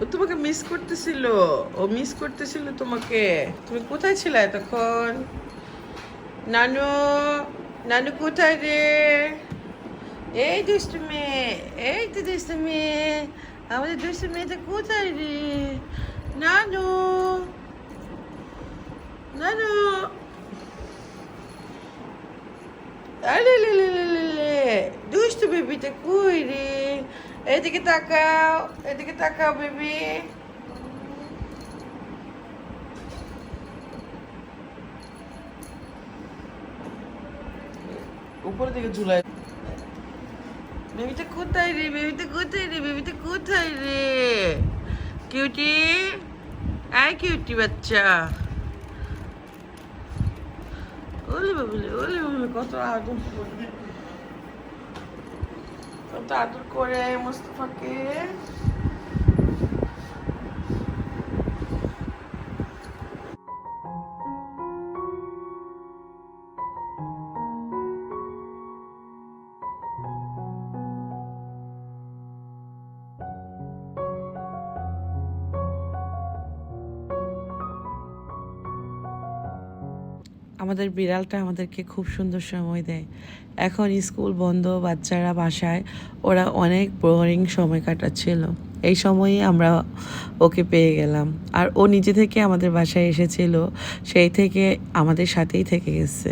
ও তোমাকে মিস করতেছিল। ও মিস করতেছিল তোমাকে। তুমি কোথায় ছিলে তখন? নানু, নানু কোথায় রে? এই দুষ্টু মেয়ে, এই তো দুষ্টু মেয়ে। আমাদের দুষ্টু মেয়েটা কোথায় রে? নানু, নানু, আরে লে লে লে লে লে, দুষ্টু বেবিটা কই রে? এদিকে তাকাও, এদিকে তাকাও বেবি। উপরের দিকে ঝুলাই। বেবিটা কোথায় রে? বেবিটা কোথায় রে? বেবিটা কোথায় রে? কিউটি, আয় কিউটি বাচ্চা। ওলে বাবুলে, ওলে বাবুলে, কত আদর, কত আদর করে মুস্তফাকে। আমাদের বিড়ালটা আমাদেরকে খুব সুন্দর সময় দেয়। এখন স্কুল বন্ধ, বাচ্চারা বাসায়, ওরা অনেক বোরিং সময় কাটাচ্ছিল। এই সময়ে আমরা ওকে পেয়ে গেলাম। আর ও নিজে থেকে আমাদের বাসায় এসেছিল, সেই থেকে আমাদের সাথেই থেকে গেছে।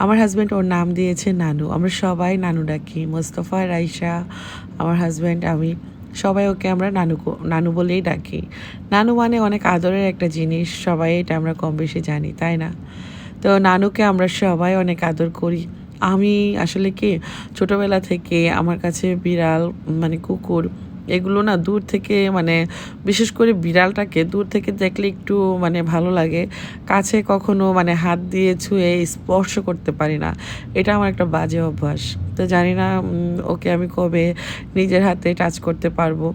আমার হাজব্যান্ড ওর নাম দিয়েছে নানু। আমরা সবাই নানু ডাকি, মোস্তফা, রাইসা, আমার হাজব্যান্ড, আমি সবাই ওকে আমরা নানু নানু বলেই ডাকি। নানু মানে অনেক আদরের একটা জিনিস, সবাই এটা আমরা কম বেশি জানি, তাই না? তো নানুকে আমরা সবাই অনেক আদর করি। আমি আসলে কি ছোটোবেলা থেকে আমার কাছে বিড়াল মানে কুকুর এগুলো না দূর থেকে মানে বিশেষ করে বিড়ালটাকে দূর থেকে দেখলে একটু মানে ভালো লাগে। কাছে কখনো মানে হাত দিয়ে ছুঁয়ে স্পর্শ করতে পারি না, এটা আমার একটা বাজে অভ্যাস। তো জানি না ওকে আমি কবে নিজের হাতে টাচ করতে পারবো।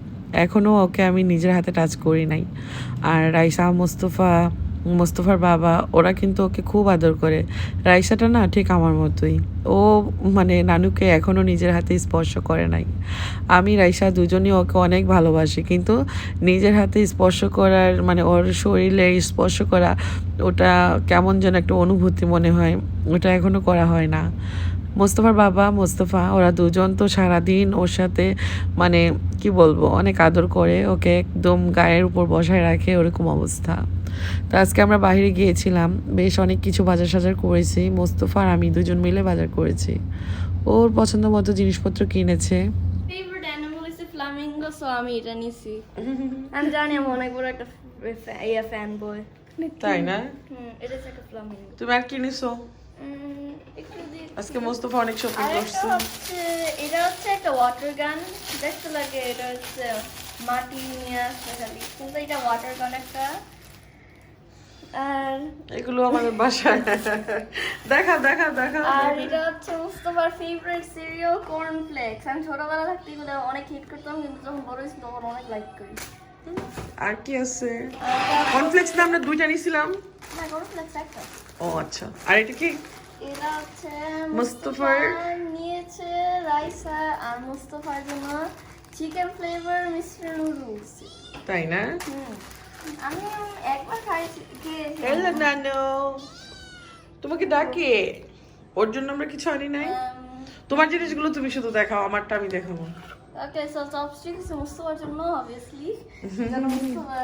এখনও ওকে আমি নিজের হাতে টাচ করি নাই। আর রাইসা, মোস্তফার বাবা ওরা কিন্তু ওকে খুব আদর করে। রাইসাটা না ঠিক আমার মতোই, ও মানে নানুকে এখনও নিজের হাতে স্পর্শ করে নাই। আমি রাইসা দুজনই ওকে অনেক ভালোবাসি, কিন্তু নিজের হাতে স্পর্শ করার মানে ওর শরীরে স্পর্শ করা ওটা কেমন যেন একটা অনুভূতি মনে হয়, ওটা এখনও করা হয় না। মোস্তফার বাবা মোস্তফা ওরা দুজন তো সারাদিন ওর সাথে মানে কি বলবো অনেক আদর করে, ওকে একদম গায়ের উপর বসায় রাখে, ওরকম অবস্থা। তো আজকে আমরা বাইরে গিয়েছিলাম, বেশ অনেক কিছু বাজার সাজার করেছি, মোস্তফা আর আমি দুজন মিলে বাজার করেছি। ওর পছন্দ মতো জিনিসপত্র কিনেছে। Favourite animal is flamingo, so আমি এটা নিছি। আমি জানি আমি অনেক বড় একটা ফ্যান বয়। তাই না? এটা হচ্ছে একটা ফ্লামিঙ্গো। তুমি আর কি নিছো? একটু দিই। আজকে মোস্তফা অনেক শপিং আরেকটা করছে। হচ্ছে এটা হচ্ছে একটা ওয়াটার গান, দেখতে লাগে এটা হচ্ছে মাটি নিয়ে আসছে খালি, কিন্তু এটা ওয়াটার গান একটা। আর এগুলো আমাদের বাসায়। দেখা দেখা দেখা। আর এটা হচ্ছে মুস্তফার ফেভারিট সিরিয়াল কর্নফ্লেক্স। আমি ছোটবেলা থাকতে এগুলো অনেক হিট করতাম, কিন্তু যখন বড় হয়েছি তখন অনেক লাইক করি। আর কি আছে? কর্নফ্লেক্স না আমরা দুইটা নিছিলাম। না, কর্নফ্লেক্স একটা। ও আচ্ছা, আর এটা কি? এটা হচ্ছে মুস্তফার নিয়েছে রাইসা আর মুস্তফার জন্য চিকেন ফ্লেভার মিস্টার নুডলস। তাই না? আমি একবার খাইছি। হ্যালো নানু, তোমাকে ডাকে। ওর জন্য আমরা কিছু আনি নাই। তোমার জিনিসগুলো তুমি শুধু দেখাও, আমারটা আমি দেখাবো। ওকে, সো চপস্টিক আছে মুস্তফার জন্য অবভিয়াসলি, যেন মুস্তফা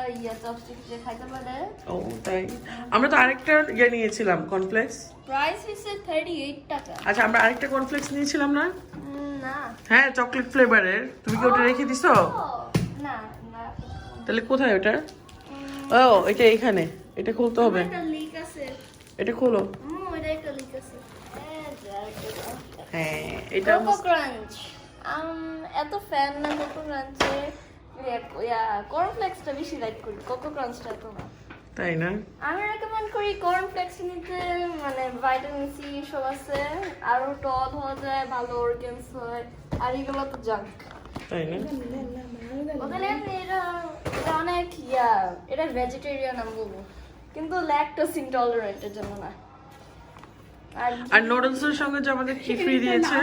চপস্টিক দিয়ে খাইতে পারে। ও তাই? আমরা তো আরেকটা ইয়ে নিয়েছিলাম কর্নফ্লেক্স। প্রাইস হচ্ছে 38 টাকা। আচ্ছা, আমরা আরেকটা কর্নফ্লেক্স নিয়েছিলাম না? না। হ্যাঁ, চকলেট ফ্লেভারের। তুমি কি ওটা রেখে দিছো? না না। তাহলে কোথায় ওটা? ও এটা এখানে, এটা খুলতে হবে। একটা লিক আছে। এটা খোলো। এটা একটা লিক আছে। হ্যাঁ, এটা কোকো ক্রাঞ্চ। এত ফ্যান না কোকো ক্রাঞ্চে, কর্নফ্লেক্সটা বেশি লাইক করি, কোকো ক্রাঞ্চটা এত না। তাই না? আমি রেকমেন্ড করি কর্নফ্লেক্স নিতে, মানে ভিটামিন সি সব আছে, আরো টল হওয়া যায়, ভালো অর্গানস হয়, আর এগুলো তো জাঙ্ক। তাই না? ওখানে এটা এটা অনেক এটা ভেজিটেরিয়ান আমি বলবো, কিন্তু ল্যাকটোজ ইনটলারেন্ট এর জন্য না। আর নুডলস এর সঙ্গে যে আমাদের কি ফ্রি দিয়েছে?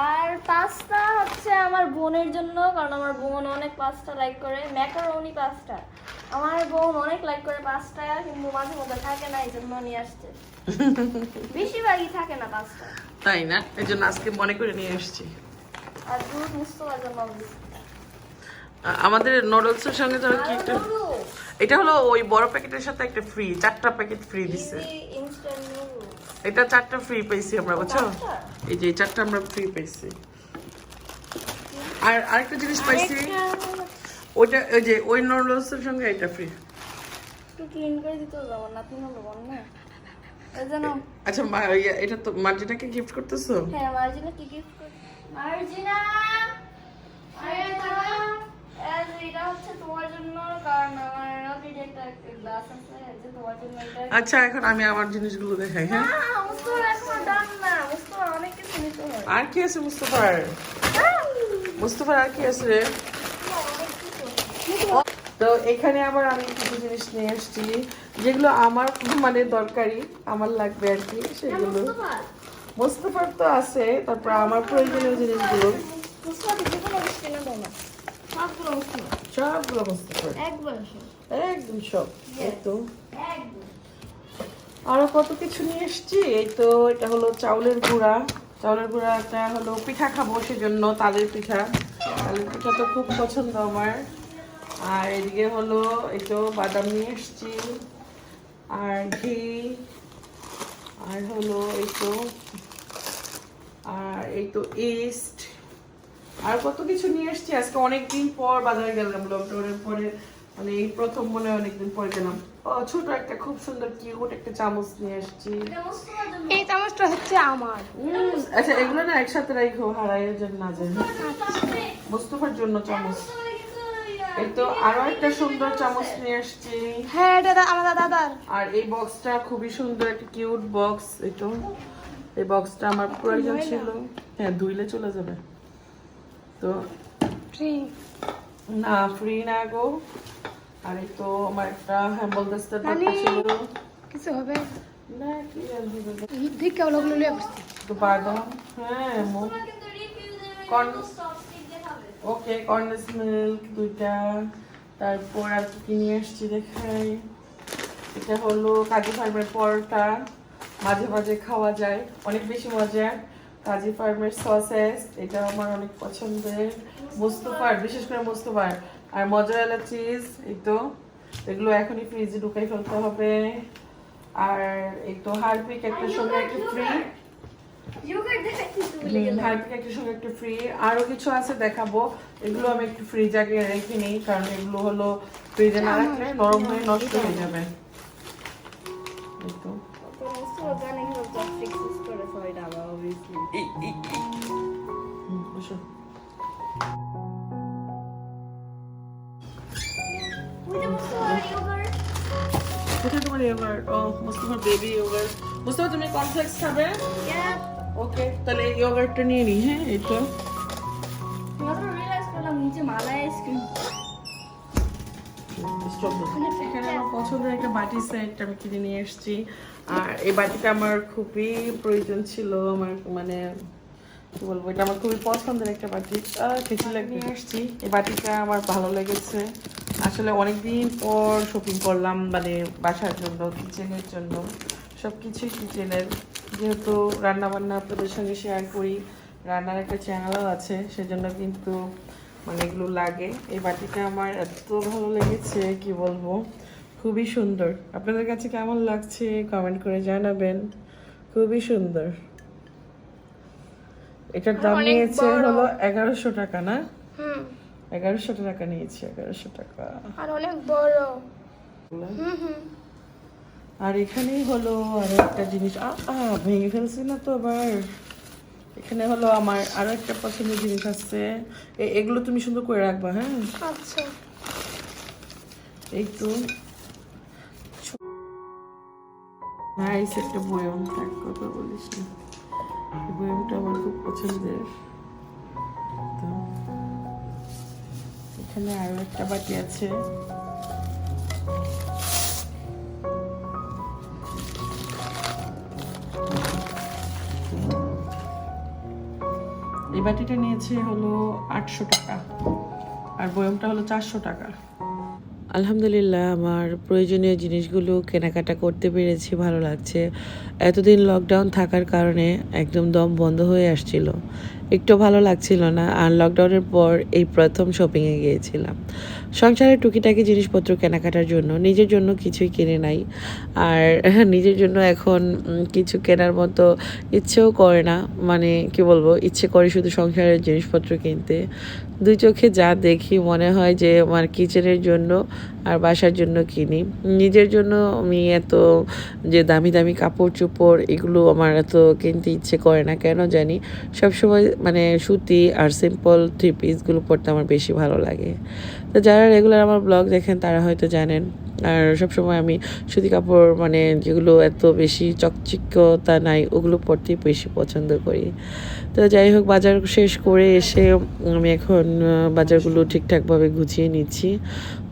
আর পাস্তা হচ্ছে আমার বোনের জন্য, কারণ আমার বোন অনেক পাস্তা লাইক করে। ম্যাকারোনি পাস্তা আমার বোন অনেক লাইক করে পাস্তা, কিন্তু মাঝে মধ্যে থাকে না, এই জন্য নিয়ে আসছে। বেশিরভাগই থাকে না পাস্তা। তাই না, এই জন্য আজকে মনে করে নিয়ে এসেছি। আর দুধ মুস্তফার জন্য আমাদের নুডলসের সঙ্গে তো কি একটা, এটা হলো ওই বড় প্যাকেটের সাথে একটা ফ্রি, 4টা প্যাকেট ফ্রি দিছে। ইনস্ট্যান্ট নুডলস এটা 4টা ফ্রি পাইছি আমরা, বুঝছো? এই যে 4টা আমরা ফ্রি পাইছি। আর আরেকটা জিনিস পাইছি, ওইটা ওই যে ওই নুডলসের সঙ্গে এটা ফ্রি। একটু ক্লিন করে দিতে হবে, আমার নাতি হলো বোন না, এই জন্য। আচ্ছা এটা তো মার্জিনাকে গিফট করতেছো? হ্যাঁ, মার্জিনা কি গিফট করতে? মার্জিনা এটা হচ্ছে তোমার জন্য, কারণ আমার অলরেডি একটা গ্লাস আছে, এই যে তোমার জন্য এটা। আচ্ছা, এখন আমি আমার জিনিসগুলো দেখাই। হ্যাঁ, মুস্তফা এখন ডান না, মুস্তফা অনেক কিছু নিতে হয়। আর কি আছে মুস্তফার? মুস্তফার আর কি আছে রে? অনেক কিছু। তো এখানে আবার আমি কিছু জিনিস নিয়ে আসছি, যেগুলো আমার মানে দরকারি, আমার লাগবে আর কি, সেগুলো। মুস্তফার তো আছে, তারপর আমার প্রয়োজনীয় জিনিসগুলো মুস্তফাকে যে কোনো কিছু কিনে দাও না, সবগুলো মুস্তফা, সবগুলো মুস্তফার, একবার একদম সব। এই তো একদম। আরো কত কিছু নিয়ে এসছি। এই তো এটা হলো চাউলের গুঁড়া, চাউলের গুঁড়াটা হলো পিঠা খাবো, সেজন্য তালের পিঠা। তালের পিঠা তো খুব পছন্দ আমার। আর এদিকে হলো এই তো বাদাম নিয়ে এসছি, আর ঘি, আর হলো এই তো, আর এই তো ইস্ট, আর কত কিছু নিয়ে এসছি। আজকে অনেকদিন পর বাজারে গেলাম, লকডাউনের পরে, মানে এই প্রথম মনে হয় অনেকদিন পরে গেলাম। ও ছোট একটা খুব সুন্দর কিউট একটা চামচ নিয়ে এসছি। এই চামচটা হচ্ছে আমার। আচ্ছা, এগুলো না একসাথে রাখো, হারাইয়ের জন্য না যায়। মুস্তফার জন্য চামচ। এই তো আরো একটা সুন্দর চামচ নিয়ে আসছি। হ্যাঁ, এটা আমার দাদার। আর এই বক্সটা খুবই সুন্দর, একটা কিউট বক্স। এই তো এই বক্সটা আমার প্রয়োজন ছিল। হ্যাঁ, ধুইলে চলে যাবে তো। ফ্রি না, ফ্রি না গো। আর এই তো আমার একটা হ্যাম্বল দাস্তার দরকার ছিল। কিছু হবে না, কি আর হবে? দেখে ওগুলো লিয়ে আসছি। তো বাদাম, হ্যাঁ, ওকে, কর্নেস মিল্ক 2টা। তারপর আর কি নিয়ে আসছি দেখাই। এটা হলো কাজী ফার্মের পরোটা, মাঝে মাঝে খাওয়া যায়, অনেক বেশি মজা। কাজী ফার্মের সসেস, এটা আমার অনেক পছন্দের, মুস্তফার, বিশেষ করে মুস্তফার। আর মজারেলা চিজ, এই তো এগুলো এখনই ফ্রিজে ঢুকাই ফেলতে হবে। আর এই তো হারপিক একটা সঙ্গে একটা ফ্রি, হারপিক একটা সঙ্গে একটা ফ্রি। আরো কিছু আছে দেখাবো, এগুলো আমি একটু ফ্রিজ আগে রেখে নিই, কারণ এগুলো হলো ফ্রিজে না রাখলে নরম হয়ে নষ্ট হয়ে যাবে। এই তো বসো। কোথায় তোমার ইয়োগার্ট? ও, মুস্তফার বেবি ইয়োগার্ট। মুস্তফা, তুমি কর্নফ্লেক্স খাবে? ওকে, তাহলে এই ইয়োগার্টটা নিয়ে নিই। হ্যাঁ, এই তো এখানে আমার পছন্দের একটা বাটি সেট আমি কিনে নিয়ে এসেছি। আর এই বাটিটা আমার খুবই প্রয়োজন ছিল, আমার মানে কি বলবো, এটা আমার খুবই পছন্দের একটা বাটি। কিছু লাগিয়ে এসেছি, এই বাটিটা আমার ভালো লেগেছে। আসলে অনেকদিন পর শপিং করলাম, মানে বাসার জন্য, কিচেনের জন্য, সব কিছুই কিচেনের। যেহেতু রান্নাবান্না আপনাদের সঙ্গে শেয়ার করি, রান্নার একটা চ্যানেলও আছে, সেজন্য কিন্তু মানে এগুলো লাগে। এই বাটিটা আমার এত ভালো লেগেছে, কি বলবো, খুবই সুন্দর। আপনাদের কাছে কেমন লাগছে কমেন্ট করে জানাবেন। খুবই সুন্দর। এটার দাম নিয়েছে হলো 1100 টাকা, না? 1100 টাকা নিয়েছে, 1100 টাকা। আর অনেক বড়। আর এখানেই হলো আরো একটা জিনিস, ভেঙে ফেলছি না তো আবার। এখানে হলো আমার আরো একটা পছন্দের জিনিস আছে, এগুলো তুমি সুন্দর করে রাখবা। হ্যাঁ, আচ্ছা। এই তো নাইস একটা বয়ম, এক কথা বলিস না, এই বয়মটা আমার খুব পছন্দের। তো এখানে আরো একটা বাটি আছে। বাটিটা নিয়েছে হলো 800 টাকা, আর বয়মটা হলো 400 টাকা। আলহামদুলিল্লাহ আমার প্রয়োজনীয় জিনিসগুলো কেনাকাটা করতে পেরেছি, ভালো লাগছে। এতদিন লকডাউন থাকার কারণে একদম দম বন্ধ হয়ে আসছিল, একটু ভালো লাগছিল না। আর লকডাউনের পর এই প্রথম শপিংয়ে গিয়েছিলাম সংসারের টুকিটাকি জিনিসপত্র কেনাকাটার জন্য। নিজের জন্য কিছুই কিনে নাই, আর নিজের জন্য এখন কিছু কেনার মতো ইচ্ছেও করে না। মানে কি বলবো, ইচ্ছে করে শুধু সংসারের জিনিসপত্র কিনতে। দুই চোখে যা দেখি মনে হয় যে আমার কিচেনের জন্য আর বাসার জন্য কিনি। নিজের জন্য আমি এত যে দামি দামি কাপড় চোপড় এগুলো আমার এত কিনতে ইচ্ছে করে না, কেন জানি। সবসময় মানে সুতি আর সিম্পল থ্রি পিসগুলো পরতে আমার বেশি ভালো লাগে। তো যারা রেগুলার আমার ব্লগ দেখেন তারা হয়তো জানেন। আর সবসময় আমি সুতি কাপড় মানে যেগুলো এত বেশি চকচিক্যতা নাই ওগুলো পরতেই বেশি পছন্দ করি। তো যাই হোক, বাজার শেষ করে এসে আমি এখন বাজারগুলো ঠিকঠাকভাবে গুছিয়ে নিচ্ছি।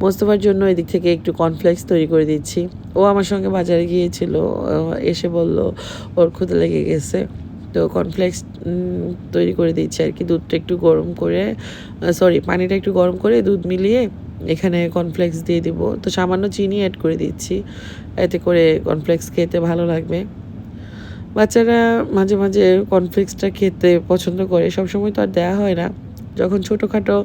মোস্তফার জন্য এদিক থেকে একটু কর্নফ্লেক্স তৈরি করে দিচ্ছি। ও আমার সঙ্গে বাজারে গিয়েছিল, এসে বলল ওর ক্ষুধা লেগে গেছে, তো কর্নফ্লেক্স তৈরি করে দিচ্ছি আর কি। দুধটা একটু গরম করে, পানিটা একটু গরম করে দুধ মিলিয়ে এখানে কর্নফ্লেক্স দিয়ে দিব। তো সামান্য চিনি অ্যাড করে দিচ্ছি, এতে করে কর্নফ্লেক্স খেতে ভালো লাগবে। বাচ্চারা মাঝে মাঝে কর্নফ্লেক্সটা খেতে পছন্দ করে, সবসময় তো আর দেওয়া হয় না। যখন ছোটোখাটো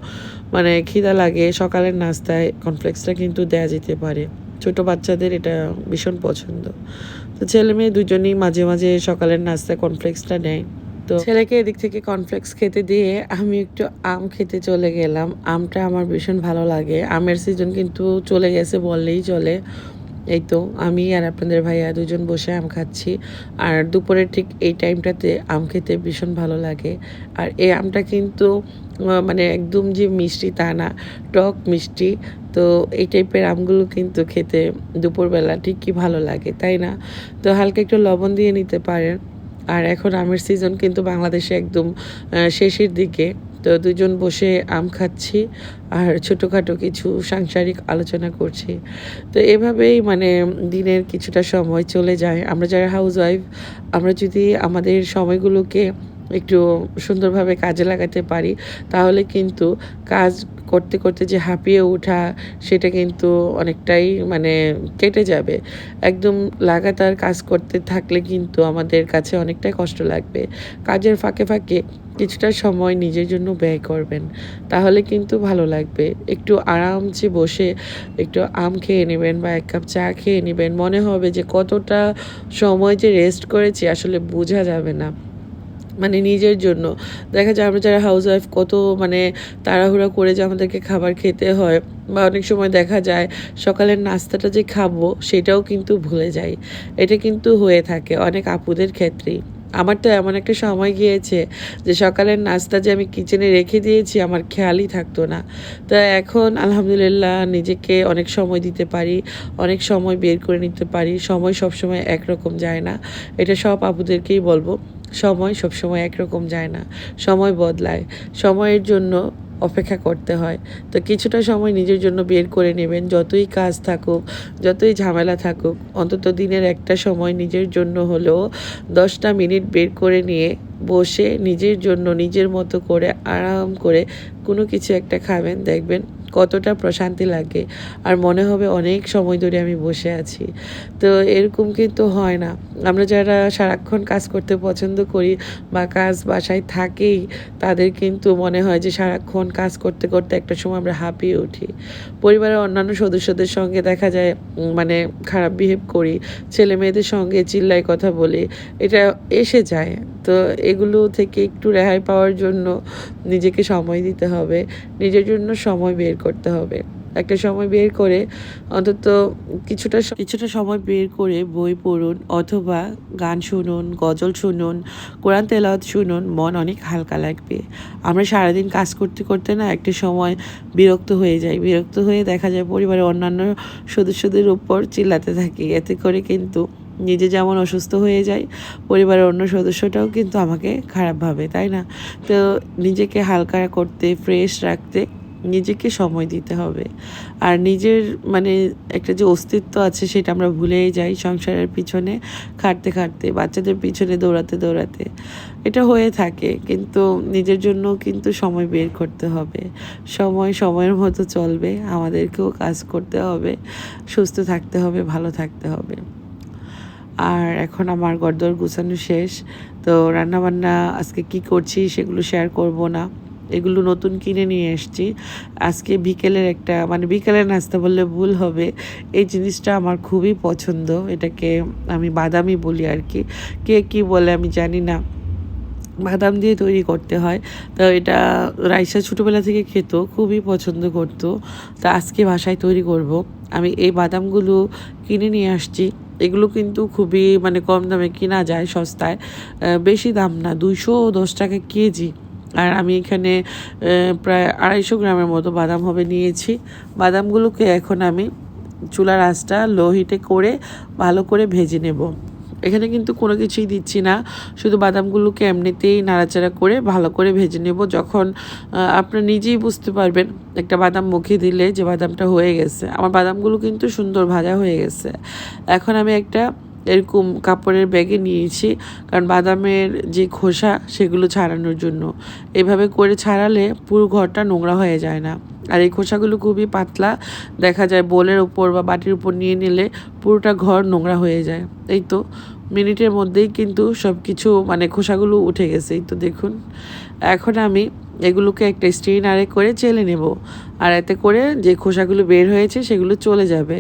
মানে খিদা লাগে সকালের নাস্তায় কর্নফ্লেক্সটা কিন্তু দেয়া যেতে পারে। ছোট বাচ্চাদের এটা ভীষণ পছন্দ। তো ছেলে মেয়ে দুজনেই মাঝে মাঝে সকালের নাস্তায় কর্নফ্লেক্সটা নেয়। তো ছেলেকে এদিক থেকে কর্নফ্লেক্স খেতে দিয়ে আমি একটু আম খেতে চলে গেলাম। আমটা আমার ভীষণ ভালো লাগে, আমের সিজন কিন্তু চলে গেছে বললেই চলে। এই তো আমি আর আপনাদের ভাইয়া দুজন বসে আম খাচ্ছি। আর দুপুরের ঠিক এই টাইমটাতে আম খেতে ভীষণ ভালো লাগে। আর এই আমটা কিন্তু মানে একদম যে মিষ্টি তা না, টক মিষ্টি। তো এই টাইপের আমগুলো কিন্তু খেতে দুপুরবেলা ঠিকই ভালো লাগে, তাই না? তো হালকা একটু লবণ দিয়ে নিতে পারেন। আর এখন আমের সিজন কিন্তু বাংলাদেশে একদম শেষের দিকে। তো দুজন বসে আম খাচ্ছি আর ছোটোখাটো কিছু সাংসারিক আলোচনা করছি। তো এভাবেই মানে দিনের কিছুটা সময় চলে যায়। আমরা যারা হাউসওয়াইফ, আমরা যদি আমাদের সময়গুলোকে একটু সুন্দরভাবে কাজে লাগাতে পারি তাহলে কিন্তু কাজ করতে করতে যে হাঁপিয়ে ওঠা সেটা কিন্তু অনেকটাই মানে কেটে যাবে। একদম লাগাতার কাজ করতে থাকলে কিন্তু আমাদের কাছে অনেকটাই কষ্ট লাগবে। কাজের ফাঁকে ফাঁকে কিছুটা সময় নিজের জন্য ব্যয় করবেন, তাহলে কিন্তু ভালো লাগবে। একটু আরামসে বসে একটু আম খেয়ে নেবেন বা এক কাপ চা খেয়ে নেবেন, মনে হবে যে কতটা সময় যে রেস্ট করেছি আসলে বোঝা যাবে না। মানে নিজের জন্য দেখা যায় আমরা যারা হাউসওয়াইফ কত মানে তাড়াহুড়া করে যে আমাদেরকে খাবার খেতে হয়, বা অনেক সময় দেখা যায় সকালের নাস্তাটা যে খাবো সেটাও কিন্তু ভুলে যাই। এটা কিন্তু হয়ে থাকে অনেক আপুদের ক্ষেত্রেই। আমার তো এমন একটা সময় গিয়েছে যে সকালের নাস্তা যে আমি কিচেনে রেখে দিয়েছি আমার খেয়ালই থাকতো না। তো এখন আলহামদুলিল্লাহ নিজেকে অনেক সময় দিতে পারি, অনেক সময় বের করে নিতে পারি। সময় সবসময় একরকম যায় না, এটা সব আপুদেরকেই বলবো। সময় সবসময় একরকম যায় না, সময় বদলায়। সময়ের জন্য অপেক্ষা করতে হয়। তো কিছুটা সময় নিজের জন্য বের করে নেবেন, যতই কাজ থাকুক, যতই ঝামেলা থাকুক, অন্তত দিনের একটা সময় নিজের জন্য হলেও 10টা মিনিট বের করে নিয়ে বসে নিজের জন্য নিজের মতো করে আরাম করে কোনো কিছু একটা খাবেন, দেখবেন কতটা প্রশান্তি লাগে। আর মনে হবে অনেক সময় ধরে আমি বসে আছি। তো এরকম কিন্তু হয় না। আমরা যারা সারাক্ষণ কাজ করতে পছন্দ করি বা কাজ বাসায় থাকেই, তাদের কিন্তু মনে হয় যে সারাক্ষণ কাজ করতে করতে একটা সময় আমরা হাঁপিয়ে উঠি। পরিবারের অন্যান্য সদস্যদের সঙ্গে দেখা যায় মানে খারাপ বিহেভ করি, ছেলে মেয়েদের সঙ্গে চিল্লাই কথা বলি, এটা এসে যায়। তো এগুলো থেকে একটু রেহাই পাওয়ার জন্য নিজেকে সময় দিতে হবে, নিজের জন্য সময় বের করতে হবে। একটা সময় বের করে অন্তত কিছুটা সময় বের করে বই পড়ুন, অথবা গান শুনুন, গজল শুনুন, কোরআন তেলাওয়াত শুনুন, মন অনেক হালকা লাগবে। আমরা সারাদিন কাজ করতে করতে না একটা সময় বিরক্ত হয়ে যাই, বিরক্ত হয়ে দেখা যায় পরিবারের অন্যান্য সদস্যদের উপর চিল্লাতে থাকি। এতে করে কিন্তু নিজে যেমন অসুস্থ হয়ে যায়, পরিবারের অন্য সদস্যটাও কিন্তু আমাকে খারাপ ভাবে, তাই না? তো নিজেকে হালকা করতে, ফ্রেশ রাখতে নিজেকে সময় দিতে হবে। আর নিজের মানে একটা যে অস্তিত্ব আছে সেটা আমরা ভুলেই যাই সংসারের পিছনে খাটতে খাটতে, বাচ্চাদের পিছনে দৌড়াতে দৌড়াতে। এটা হয়ে থাকে, কিন্তু নিজের জন্য কিন্তু সময় বের করতে হবে। সময় সময়ের মতো চলবে, আমাদেরকেও কাজ করতে হবে, সুস্থ থাকতে হবে, ভালো থাকতে হবে। আর এখন আমার ঘরদোর গুছানো শেষ। তো রান্নাবান্না আজকে কি করছি সেগুলো শেয়ার করব না, এগুলো নতুন কিনে নিয়ে এসেছি। আজকে বিকেলের একটা মানে বিকেলের নাস্তা বললে ভুল হবে, এই জিনিসটা আমার খুবই পছন্দ। এটাকে আমি বাদামি বলি আর কি, কে কী বলে আমি জানি না। বাদাম দিয়ে তৈরি করতে হয়। তো এটা রাইসা ছোটোবেলা থেকে খেত, খুবই পছন্দ করতো। তা আজকে বাসায় তৈরি করব। আমি এই বাদামগুলো কিনে নিয়ে আসছি। এগুলো কিন্তু খুবই মানে কম দামে কেনা যায়, সস্তায়, বেশি দাম না, 210 টাকা কেজি। আর আমি এখানে প্রায় 250 গ্রামের মতো বাদাম হবে নিয়েছি। বাদামগুলোকে এখন আমি চুলার আঁচটা লো হিটে করে ভালো করে ভেজে নেব। এখানে কিন্তু কোনো কিছুই দিচ্ছি না, শুধু বাদামগুলোকে এমনিতেই নাড়াচাড়া করে ভালো করে ভেজে নেব। যখন আপনারা নিজেই বুঝতে পারবেন একটা বাদাম মুখে দিলে যে বাদামটা হয়ে গেছে। আমার বাদামগুলো কিন্তু সুন্দর ভাজা হয়ে গেছে। এখন আমি একটা এরকম কাপড়ের ব্যাগে নিয়েছি, কারণ বাদামের যে খোসা সেগুলো ছাড়ানোর জন্য। এভাবে করে ছাড়ালে পুরো ঘরটা নোংরা হয়ে যায় না। আর এই খোসাগুলো খুবই পাতলা, দেখা যায় বোলের উপর বা বাটির উপর নিয়ে নিলে পুরোটা ঘর নোংরা হয়ে যায়। এই তো মিনিটের মধ্যেই কিন্তু সব কিছু মানে খোসাগুলো উঠে গেছে, এই তো দেখুন। এখন আমি এগুলোকে একটা স্ট্রেনারে করে চেলে নেব, আর এতে করে যে খোসাগুলো বের হয়েছে সেগুলো চলে যাবে।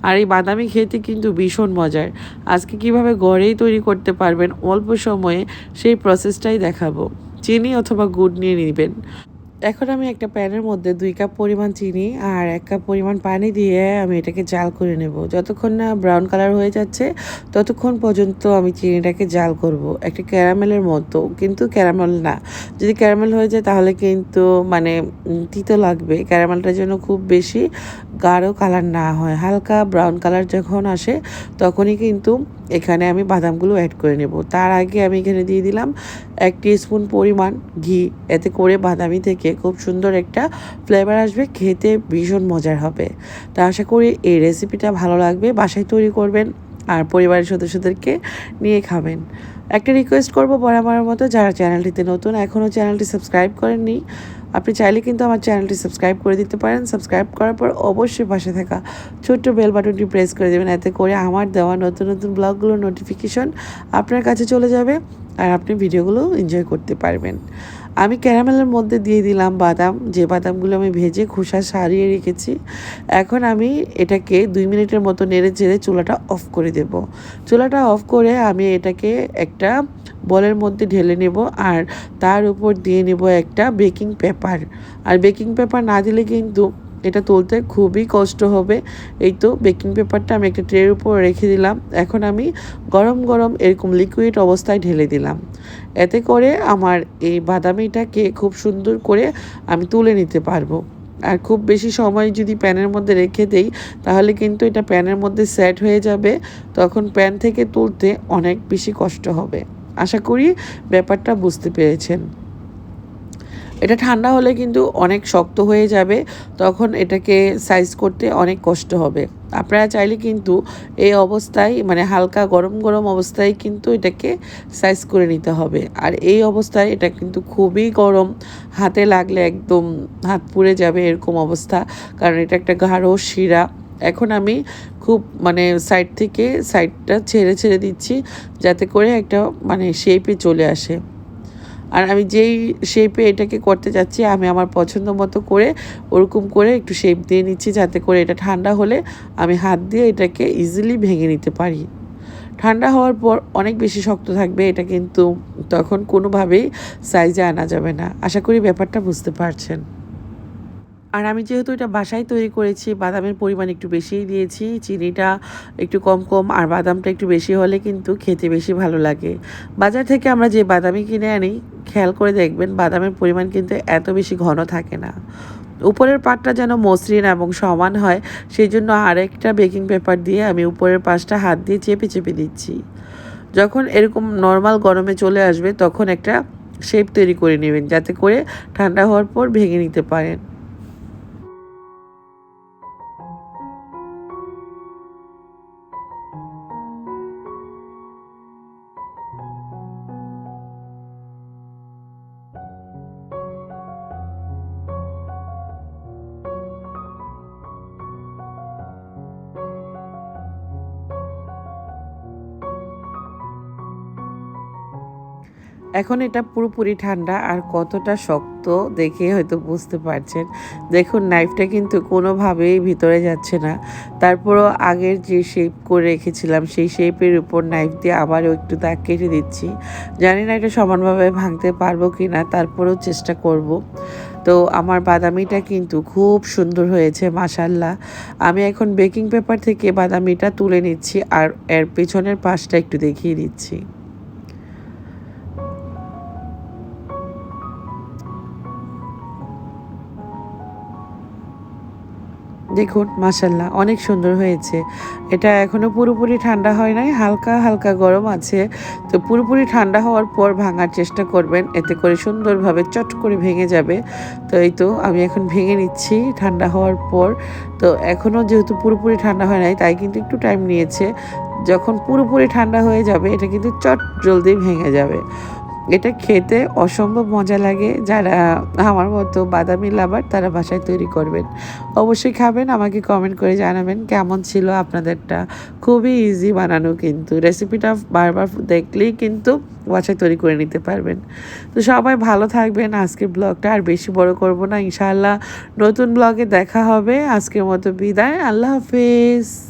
আর এই বাদামি খেতে কিন্তু ভীষণ মজার। আজকে কিভাবে ঘরেই তৈরি করতে পারবেন অল্প সময়ে সেই প্রসেসটাই দেখাবো। চিনি অথবা গুড় নিয়ে নেবেন। এখন আমি একটা প্যানের মধ্যে 2 কাপ পরিমাণ চিনি আর 1 কাপ পরিমাণ পানি দিয়ে আমি এটাকে জাল করে নেব। যতক্ষণ না ব্রাউন কালার হয়ে যাচ্ছে ততক্ষণ পর্যন্ত আমি চিনিটাকে জাল করব। একটা ক্যারামেলের মতো, কিন্তু ক্যারামেল না। যদি ক্যারামেল হয়ে যায় তাহলে কিন্তু মানে তিতো লাগবে। ক্যারামেলটার জন্য খুব বেশি গাঢ় কালার না হয়, হালকা ব্রাউন কালার যখন আসে তখনই কিন্তু এখানে আমি বাদামগুলো অ্যাড করে নেব। তার আগে আমি এখানে দিয়ে দিলাম 1 টিস্পুন পরিমাণ ঘি। এতে করে বাদামি থেকে খুব সুন্দর একটা ফ্লেভার আসবে, খেতে ভীষণ মজার হবে। তা আশা করি এই রেসিপিটা ভালো লাগবে, বাসায় তৈরি করবেন আর পরিবারের সদস্যদেরকে নিয়ে খাবেন। একটা রিকোয়েস্ট করব বরাবরের মতো, যারা চ্যানেলটিতে নতুন এখনও চ্যানেলটি সাবস্ক্রাইব করেননি, আপনি চাইলে কিন্তু আমার চ্যানেলটি সাবস্ক্রাইব করে দিতে পারেন। সাবস্ক্রাইব করার পর অবশ্যই পাশে থাকা ছোট্ট বেল বাটনটি প্রেস করে দেবেন। এতে করে আমার দেওয়া নতুন নতুন ব্লগগুলোর নোটিফিকেশন আপনার কাছে চলে যাবে আর আপনি ভিডিওগুলো এনজয় করতে পারবেন। আমি ক্যারামেলের মধ্যে দিয়ে দিলাম বাদাম, যে বাদামগুলো আমি ভেজে খোসা ছাড়িয়ে রেখেছি। এখন আমি এটাকে 2 মিনিটের মতো নেড়ে চেড়ে চুলাটা অফ করে দেব। চুলাটা অফ করে আমি এটাকে একটা বলের মধ্যে ঢেলে নেব, আর তার উপর দিয়ে নেব একটা বেকিং পেপার। আর বেকিং পেপার না দিলে কিন্তু এটা তুলতে খুবই কষ্ট হবে। এই তো বেকিং পেপারটা আমি একটা ট্রের উপর রেখে দিলাম। এখন আমি গরম গরম এরকম লিকুইড অবস্থায় ঢেলে দিলাম। এতে করে আমার এই বাদামিটাকে খুব সুন্দর করে আমি তুলে নিতে পারবো। আর খুব বেশি সময় যদি প্যানের মধ্যে রেখে দেই তাহলে কিন্তু এটা প্যানের মধ্যে সেট হয়ে যাবে, তখন প্যান থেকে তুলতে অনেক বেশি কষ্ট হবে। আশা করি ব্যাপারটা বুঝতে পেরেছেন। এটা ঠান্ডা হলে কিন্তু অনেক শক্ত হয়ে যাবে, তখন এটাকে সাইজ করতে অনেক কষ্ট হবে। আপনারা চাইলে কিন্তু এই অবস্থায় মানে হালকা গরম গরম অবস্থায় কিন্তু এটাকে সাইজ করে নিতে হবে। আর এই অবস্থায় এটা কিন্তু খুবই গরম, হাতে লাগলে একদম হাত পুড়ে যাবে এরকম অবস্থা, কারণ এটা একটা গাঢ় শিরা। এখন আমি খুব মানে সাইড থেকে সাইডটা ছেড়ে ছেড়ে দিচ্ছি, যাতে করে একটা মানে শেপে চলে আসে। আর আমি যেই শেপে এটাকে করতে যাচ্ছি আমি আমার পছন্দ মতো করে ওরকম করে একটু শেপ দিয়ে নিচ্ছি, যাতে করে এটা ঠান্ডা হলে আমি হাত দিয়ে এটাকে ইজিলি ভেঙে নিতে পারি। ঠান্ডা হওয়ার পর অনেক বেশি শক্ত থাকবে, এটা কিন্তু তখন কোনোভাবেই সাইজে আনা যাবে না। আশা করি ব্যাপারটা বুঝতে পারছেন। আর আমি যেহেতু এটা বাসায় তৈরি করেছি, বাদামের পরিমাণ একটু বেশিই দিয়েছি, চিনিটা একটু কম কম আর বাদামটা একটু বেশি হলে কিন্তু খেতে বেশি ভালো লাগে। বাজার থেকে আমরা যে বাদামই কিনে আনি খেয়াল করে দেখবেন বাদামের পরিমাণ কিন্তু এত বেশি ঘন থাকে না। উপরের পাটটা যেন মসৃণ এবং সমান হয়, সেই জন্য আরেকটা বেকিং পেপার দিয়ে আমি উপরের পাশটা হাত দিয়ে চেপে চেপে দিচ্ছি। যখন এরকম নর্মাল গরমে চলে আসবে তখন একটা শেপ তৈরি করে নেবেন, যাতে করে ঠান্ডা হওয়ার পর ভেঙে নিতে পারেন। এখন এটা পুরোপুরি ঠান্ডা, আর কতটা শক্ত দেখে হয়তো বুঝতে পারছেন। দেখুন নাইফটা কিন্তু কোনোভাবেই ভিতরে যাচ্ছে না। তারপরও আগের যে শেপ করে রেখেছিলাম সেই শেপের উপর নাইফ দিয়ে আবারও একটু দাগ কেটে দিচ্ছি। জানি না এটা সমানভাবে ভাঙতে পারবো কি না, তারপরেও চেষ্টা করব। তো আমার বাদামিটা কিন্তু খুব সুন্দর হয়েছে মাশাল্লাহ। আমি এখন বেকিং পেপার থেকে বাদামিটা তুলে নিচ্ছি, আর এর পেছনের পাশটা একটু দেখিয়ে দিচ্ছি। দেখুন মাশাল্লাহ অনেক সুন্দর হয়েছে। এটা এখনও পুরোপুরি ঠান্ডা হয় নাই, হালকা হালকা গরম আছে। তো পুরোপুরি ঠান্ডা হওয়ার পর ভাঙার চেষ্টা করবেন, এতে করে সুন্দরভাবে চট করে ভেঙে যাবে। তো এই তো আমি এখন ভেঙে নিচ্ছি ঠান্ডা হওয়ার পর। তো এখনও যেহেতু পুরোপুরি ঠান্ডা হয় নাই, তাই কিন্তু একটু টাইম নিয়েছে। যখন পুরোপুরি ঠান্ডা হয়ে যাবে এটা কিন্তু চট জলদি ভেঙে যাবে। এটা খেতে অসম্ভব মজা লাগে। যারা আমার মতো বাদামি লাভার তারা বাসায় তৈরি করবেন, অবশ্যই খাবেন, আমাকে কমেন্ট করে জানাবেন কেমন ছিল আপনাদেরটা। খুবই ইজি বানানো, কিন্তু রেসিপিটা বারবার দেখলেই কিন্তু বাসায় তৈরি করে নিতে পারবেন। তো সবাই ভালো থাকবেন। আজকের ব্লগটা আর বেশি বড় করব না, ইনশাআল্লাহ নতুন ব্লগে দেখা হবে। আজকের মতো বিদায়, আল্লাহ হাফেজ।